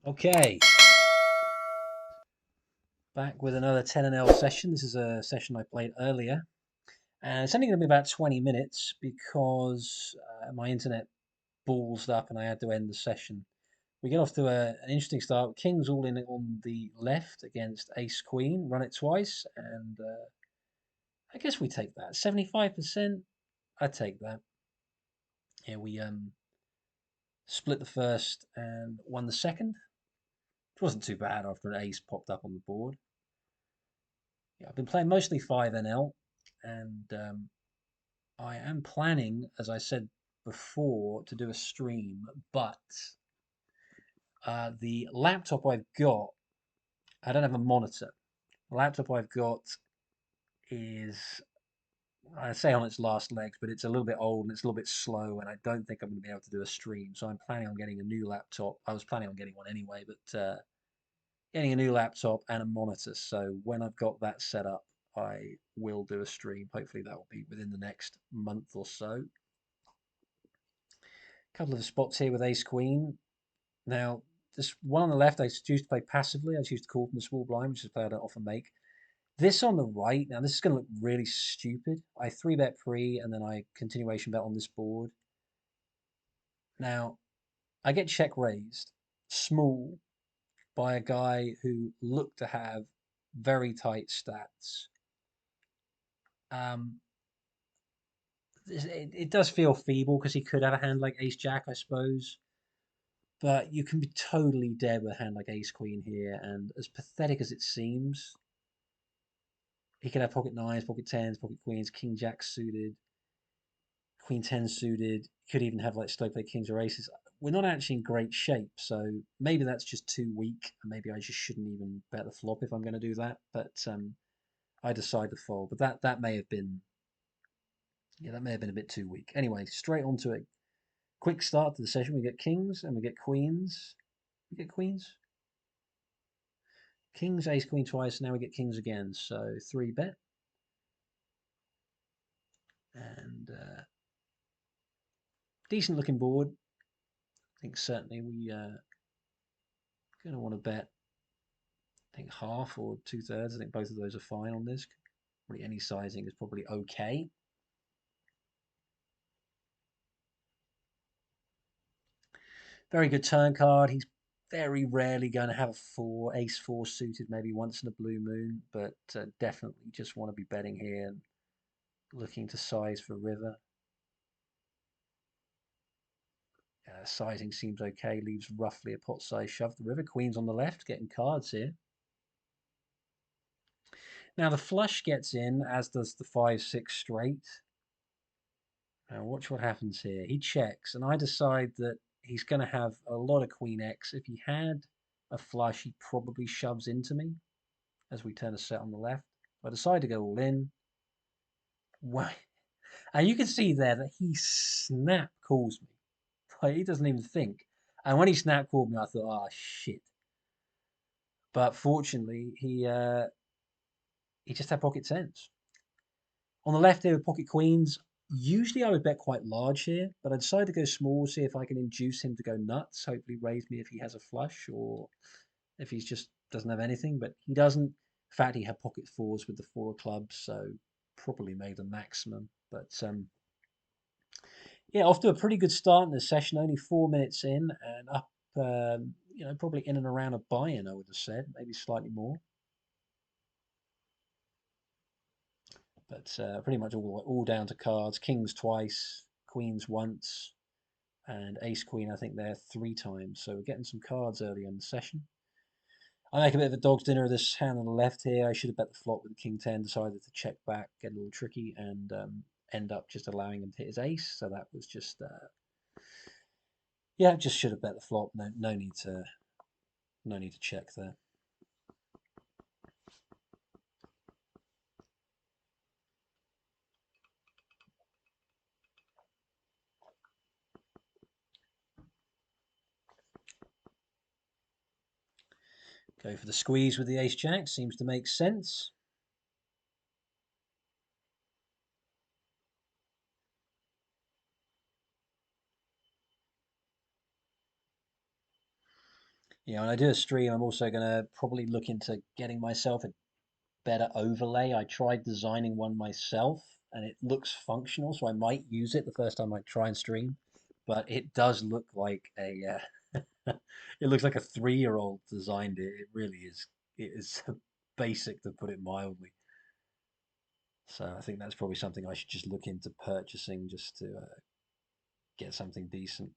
Okay, back with another 10 and L session. This is a session I played earlier, and it's only going to be about 20 minutes because my internet ballsed up and I had to end the session. We get off to an interesting start. King's all in on the left against Ace Queen, run it twice, and I guess we take that. 75%, I take that. Yeah, we split the first and won the second. It wasn't too bad after an ace popped up on the board. Yeah, I've been playing mostly 5NL, and I am planning, as I said before, to do a stream, but the laptop I've got, I don't have a monitor. The laptop I've got is, I say on its last legs, but it's a little bit old and it's a little bit slow, and I don't think I'm going to be able to do a stream. So I'm planning on getting a new laptop. I was planning on getting one anyway, but getting a new laptop and a monitor. So when I've got that set up, I will do a stream. Hopefully that will be within the next month or so. A couple of spots here with Ace Queen. Now, this one on the left I choose to play passively. I choose to call from the small blind, which is a play I don't often make. This on the right, now this is going to look really stupid. I 3-bet pre and then I continuation bet on this board. Now, I get check raised small by a guy who looked to have very tight stats. Um, it does feel feeble because he could have a hand like Ace Jack, I suppose. But you can be totally dead with a hand like Ace Queen here, and as pathetic as it seems, he could have pocket nines, pocket tens, pocket queens, king jack suited, queen ten suited. Could even have like slow play kings or aces. We're not actually in great shape, so maybe that's just too weak, and maybe I just shouldn't even bet the flop if I'm going to do that. But I decide to fold. But that may have been, yeah, that may have been a bit too weak. Anyway, straight on to it. Quick start to the session. We get kings and we get queens. We get queens. Kings, ace, queen twice. Now we get kings again. So 3-bet. And decent looking board. I think certainly we going to want to bet, I think half or 2/3. I think both of those are fine on this. Probably any sizing is probably okay. Very good turn card. He's very rarely going to have a four, ace four suited, maybe once in a blue moon, but definitely just want to be betting here and looking to size for river. Sizing seems okay, leaves roughly a pot size shove. The river queen's on the left, getting cards here. Now the flush gets in, as does the 5-6 straight. Now watch what happens here. He checks, and I decide that he's going to have a lot of queen X. If he had a flush, he probably shoves into me as we turn a set on the left. I decide to go all in. Why? And you can see there that he snap calls me. Like, he doesn't even think. And when he snap called me, I thought, oh shit. But fortunately, he just had pocket tens. On the left here with pocket queens, usually I would bet quite large here, but I decided to go small, see if I can induce him to go nuts, hopefully raise me if he has a flush or if he just doesn't have anything, but he doesn't. In fact, he had pocket fours with the four of clubs, so probably made the maximum. But yeah, off to a pretty good start in the session, only 4 minutes in and up, probably in and around a buy-in, I would have said, maybe slightly more. But pretty much all down to cards. Kings twice, queens once, and ace queen, I think they're 3 times. So we're getting some cards early in the session. I make a bit of a dog's dinner of this hand on the left here. I should have bet the flop with the king 10, decided to check back, get a little tricky, and end up just allowing him to hit his ace. So that was just, yeah, just should have bet the flop. No need to check there. Go for the squeeze with the ace jack, seems to make sense. Yeah, when I do a stream, I'm also going to probably look into getting myself a better overlay. I tried designing one myself and it looks functional, so I might use it the first time I try and stream. But it does look like it looks like a 3-year-old designed it. It really is. It is basic to put it mildly. So I think that's probably something I should just look into purchasing just to get something decent.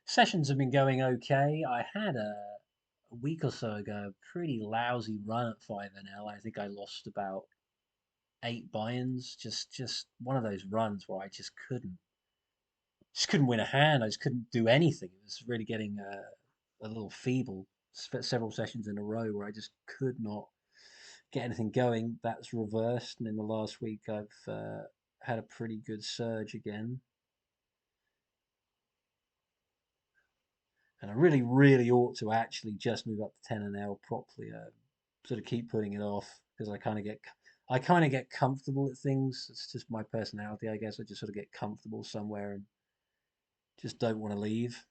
Sessions have been going okay. I had a week or so ago a pretty lousy run at 5NL. I think I lost about 8 buy-ins. Just one of those runs where I just couldn't win a hand. I just couldn't do anything. It was really getting a little feeble. Several sessions in a row where I just could not get anything going. That's reversed, and in the last week I've had a pretty good surge again. And I really, really ought to actually just move up to 10 and L properly. Sort of keep putting it off because I kind of get comfortable at things. It's just my personality, I guess. I just sort of get comfortable somewhere and just don't want to leave.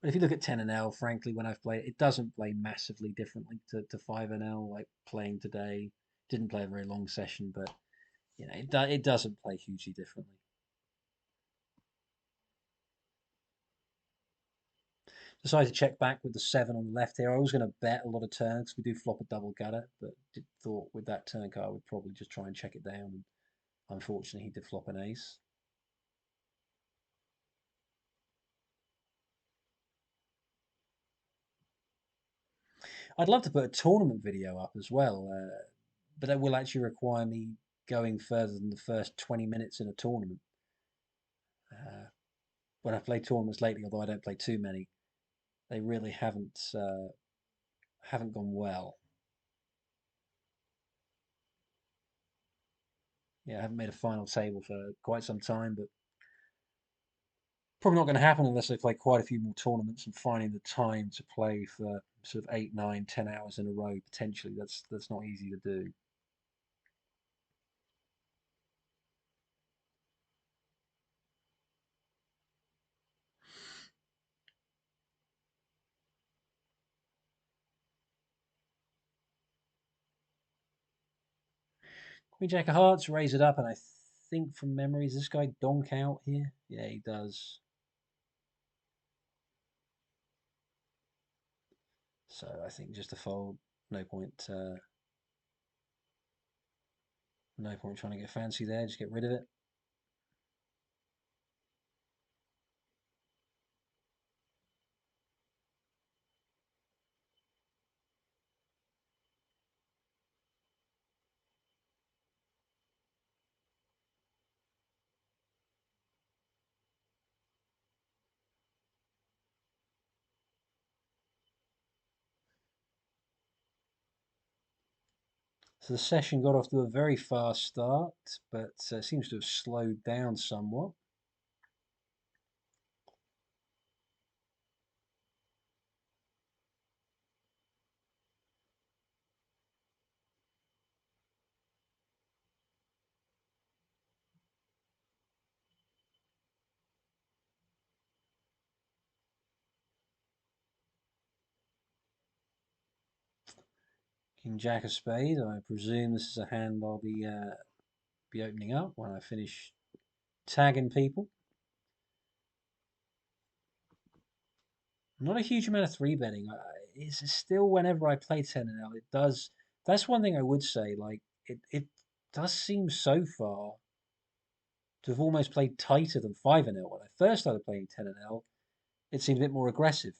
But if you look at 10 and L, frankly, when I've played, it doesn't play massively differently to 5 and L. Like playing today, didn't play a very long session, but it doesn't play hugely differently. Decided to check back with the 7 on the left here. I was going to bet a lot of turns. We do flop a double gutter, but thought with that turn card, we'd probably just try and check it down. And unfortunately, he did flop an ace. I'd love to put a tournament video up as well, but that will actually require me going further than the first 20 minutes in a tournament. Uh, when I've played tournaments lately, although I don't play too many, they really haven't gone well. Yeah, I haven't made a final table for quite some time, but probably not going to happen unless I play quite a few more tournaments and finding the time to play for sort of 8, 9, 10 hours in a row potentially. That's not easy to do. Queen Jack of Hearts, raise it up, and I think from memory, does this guy donk out here? Yeah, he does. So I think just a fold. No point. No point trying to get fancy there. Just get rid of it. So the session got off to a very fast start, but seems to have slowed down somewhat. King Jack of Spades. I presume this is a hand I'll be opening up when I finish tagging people. Not a huge amount of three betting. It's still whenever I play 10 and L, it does. That's one thing I would say. Like it does seem so far to have almost played tighter than 5 and L. When I first started playing 10 and L, it seemed a bit more aggressive.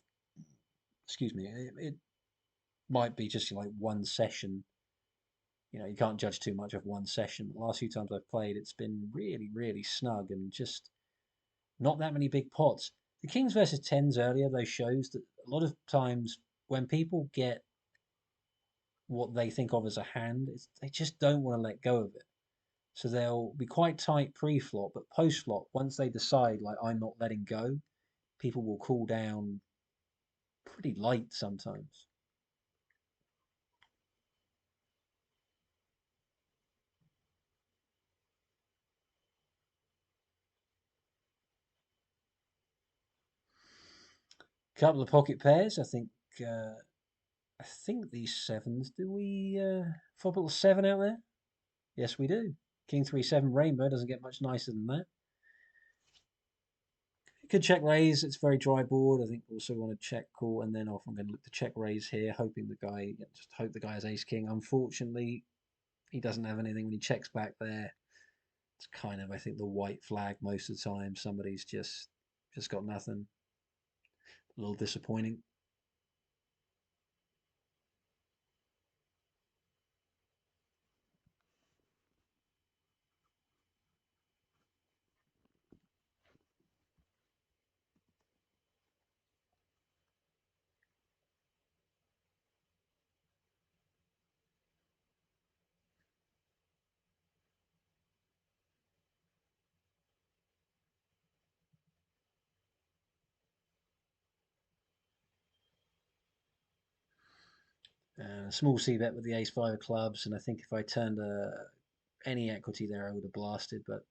Excuse me. It might be just like one session. You can't judge too much of one session. The last few times I've played, it's been really, really snug and just not that many big pots. The Kings versus Tens earlier, though, shows that a lot of times when people get what they think of as a hand, they just don't want to let go of it. So they'll be quite tight pre-flop, but post-flop, once they decide, like, I'm not letting go, people will cool down pretty light sometimes. Couple of pocket pairs. Uh, I think these sevens. Do we flop a little seven out there? Yes, we do. King 3 7 rainbow doesn't get much nicer than that. Could check raise. It's very dry board. I think also want to check call and then off. I'm going to look to check raise here, hoping the guy, just hope the guy has ace king. Unfortunately, he doesn't have anything when he checks back there. It's kind of, I think, the white flag most of the time. Somebody's just got nothing. A little disappointing. A small C bet with the ace five of clubs, and I think if I turned any equity there, I would have blasted, but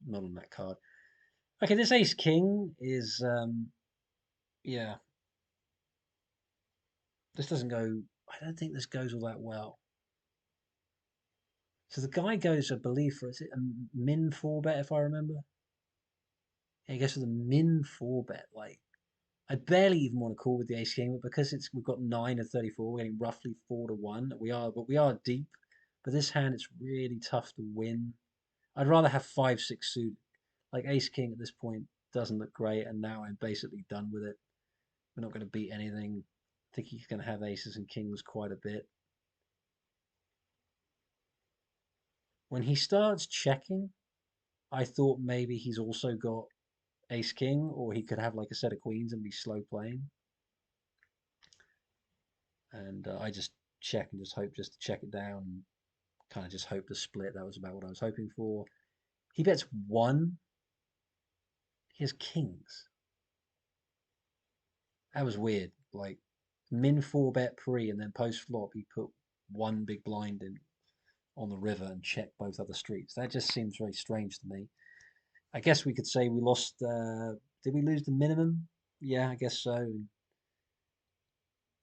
not on that card. Okay, this ace king is yeah. This doesn't go. I don't think this goes all that well. So the guy goes, I believe, for is it a min four bet if I remember? Yeah, he goes for the min four bet. Like I barely even want to call with the ace king, but because we've got 9 of 34, we're getting roughly 4 to 1. We are deep, but this hand it's really tough to win. I'd rather have 5 6 suited. Like ace king at this point doesn't look great, and now I'm basically done with it. We're not going to beat anything. I think he's going to have aces and kings quite a bit. When he starts checking, I thought maybe he's also got ace king, or he could have like a set of queens and be slow playing. And I just check and just hope just to check it down. Kind of just hope to split. That was about what I was hoping for. He bets one. He has kings. That was weird. Like min four bet pre, and then post flop he put one big blind in on the river and checked both other streets. That just seems very strange to me. I guess we could say we lost. Did we lose the minimum? Yeah, I guess so.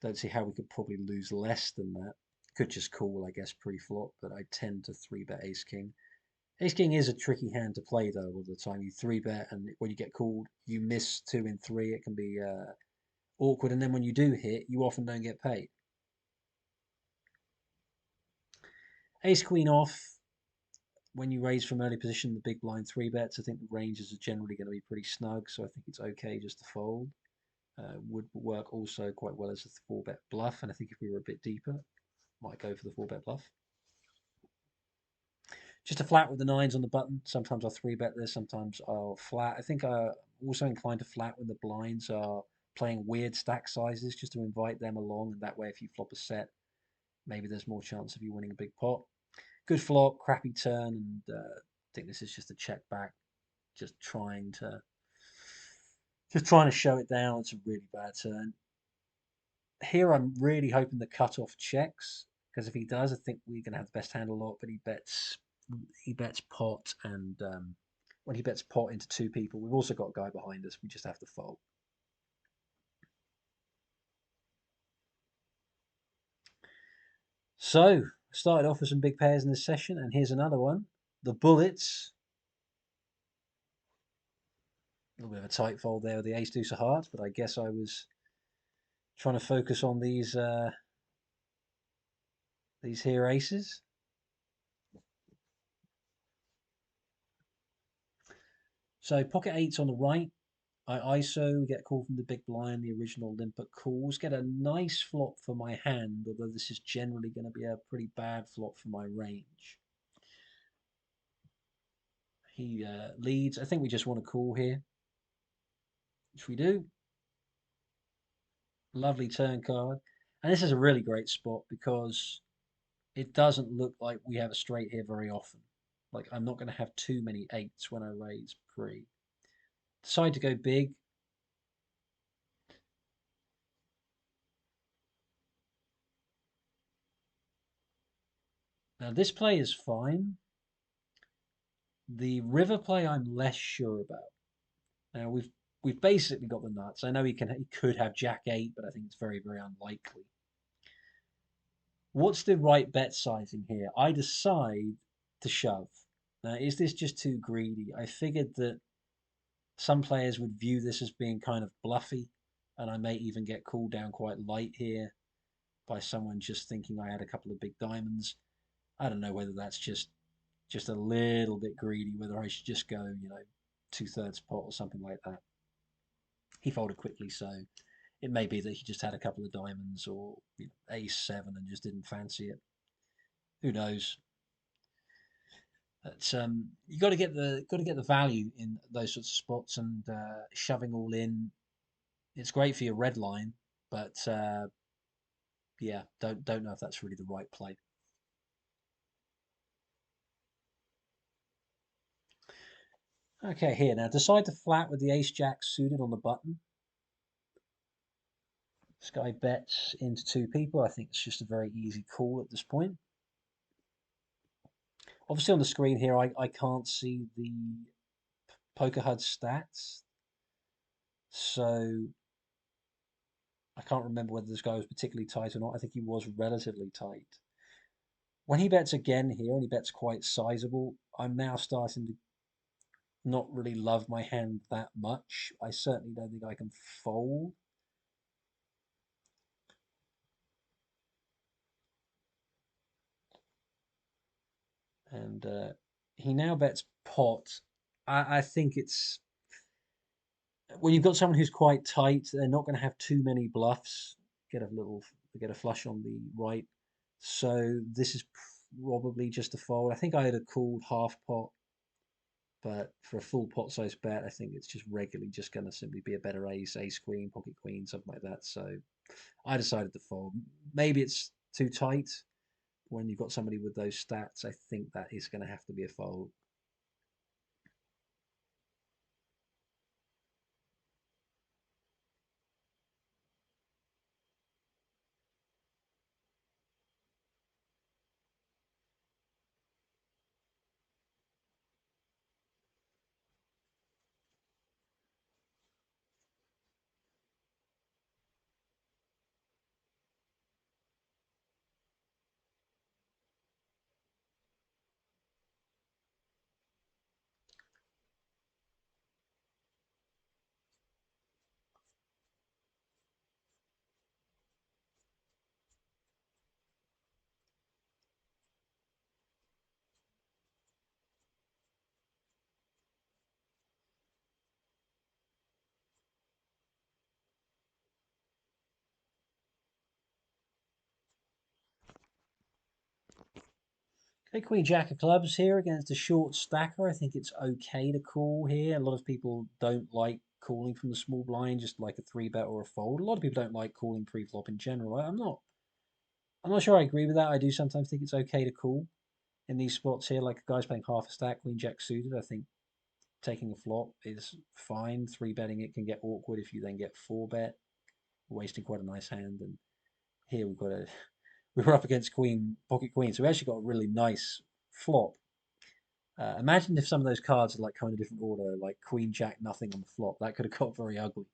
Don't see how we could probably lose less than that. Could just call, I guess, pre-flop, but I tend to three bet ace king. Ace king is a tricky hand to play though. All the time you three bet, and when you get called, you miss 2 in 3. It can be awkward, and then when you do hit, you often don't get paid. Ace queen off. When you raise from early position, the big blind three bets. I think the ranges are generally going to be pretty snug, so I think it's okay just to fold. Would work also quite well as a four bet bluff, and I think if we were a bit deeper, might go for the four bet bluff. Just a flat with the nines on the button. Sometimes I'll three bet this, sometimes I'll flat. I think I'm also inclined to flat when the blinds are playing weird stack sizes just to invite them along, and that way if you flop a set, maybe there's more chance of you winning a big pot. Good flop, crappy turn, and I think this is just a check back, just trying to show it down. It's a really bad turn. Here I'm really hoping the cutoff checks, because if he does, I think we're going to have the best hand a lot. But he bets pot, and when he bets pot into two people, we've also got a guy behind us. We just have to fold. So started off with some big pairs in this session, and here's another one. The bullets. A little bit of a tight fold there with the ace deuce of hearts, but I guess I was trying to focus on these here aces. So pocket eights on the right. I ISO, get a call from the big blind, the original limper calls, get a nice flop for my hand, although this is generally going to be a pretty bad flop for my range. He leads. I think we just want to call here, which we do. Lovely turn card. And this is a really great spot because it doesn't look like we have a straight here very often. Like I'm not going to have too many eights when I raise pre. Decide to go big. Now this play is fine. The river play I'm less sure about. Now we've basically got the nuts. I know he could have Jack 8, but I think it's very, very unlikely. What's the right bet sizing here? I decide to shove. Now, is this just too greedy? I figured that some players would view this as being kind of bluffy, and I may even get called down quite light here by someone just thinking I had a couple of big diamonds. I don't know whether that's just a little bit greedy, whether I should just go, 2/3 pot or something like that. He folded quickly, so it may be that he just had a couple of diamonds or ace seven and just didn't fancy it. Who knows? But you got to get the value in those sorts of spots, and shoving all in. It's great for your red line, but yeah, don't know if that's really the right play. Okay, here now decide to flat with the ace jack suited on the button. This guy bets into two people. I think it's just a very easy call at this point. Obviously on the screen here, I can't see the poker HUD stats, so I can't remember whether this guy was particularly tight or not. I think he was relatively tight. When he bets again here, and he bets quite sizable, I'm now starting to not really love my hand that much. I certainly don't think I can fold. And he now bets pot. I think it's when you've got someone who's quite tight, they're not going to have too many bluffs. Get a flush on the right. So this is probably just a fold. I think I had a called half pot, but for a full pot size bet, I think it's just regularly just going to simply be a better ace, ace queen, pocket queen, something like that. So I decided to fold. Maybe it's too tight when you've got somebody with those stats. I think that is going to have to be a fold. Okay, Queen Jack of clubs here against a short stacker. I think it's okay to call here. A lot of people don't like calling from the small blind, just like a three bet or a fold. A lot of people don't like calling pre-flop in general. I'm not sure I agree with that. I do sometimes think it's okay to call in these spots here, like a guy's playing half a stack, Queen Jack suited. I think taking a flop is fine. Three betting it can get awkward if you then get four bet, wasting quite a nice hand. And here we were up against Queen Pocket Queen, so we actually got a really nice flop. Imagine if some of those cards had like come in a different order, like Queen Jack nothing on the flop. That could have got very ugly.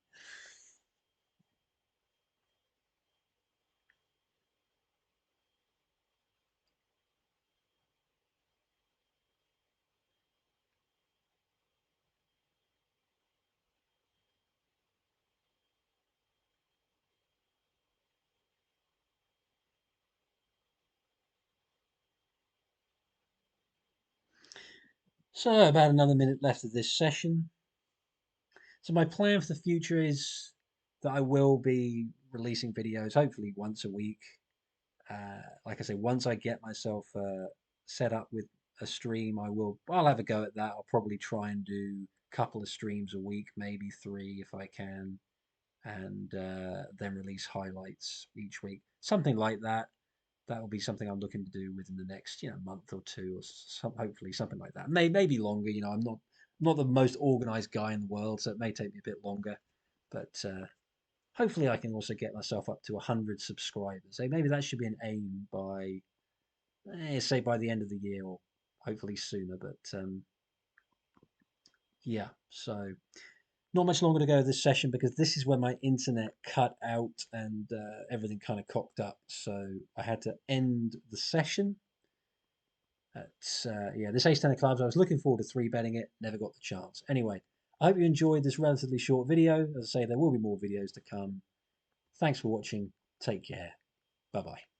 So about another minute left of this session. So my plan for the future is that I will be releasing videos, hopefully once a week. Like I say, once I get myself set up with a stream, I'll have a go at that. I'll probably try and do a couple of streams a week, maybe three if I can, and then release highlights each week, something like that. That will be something I'm looking to do within the next month or two, or hopefully something like that. Maybe longer. I'm not the most organized guy in the world, so it may take me a bit longer, but hopefully I can also get myself up to 100 subscribers. Maybe that should be an aim by say by the end of the year or hopefully sooner. But yeah, so not much longer to go this session because this is when my internet cut out and everything kind of cocked up. So I had to end the session. Yeah, this ace ten of clubs, I was looking forward to three betting it, never got the chance. Anyway, I hope you enjoyed this relatively short video. As I say, there will be more videos to come. Thanks for watching. Take care. Bye bye.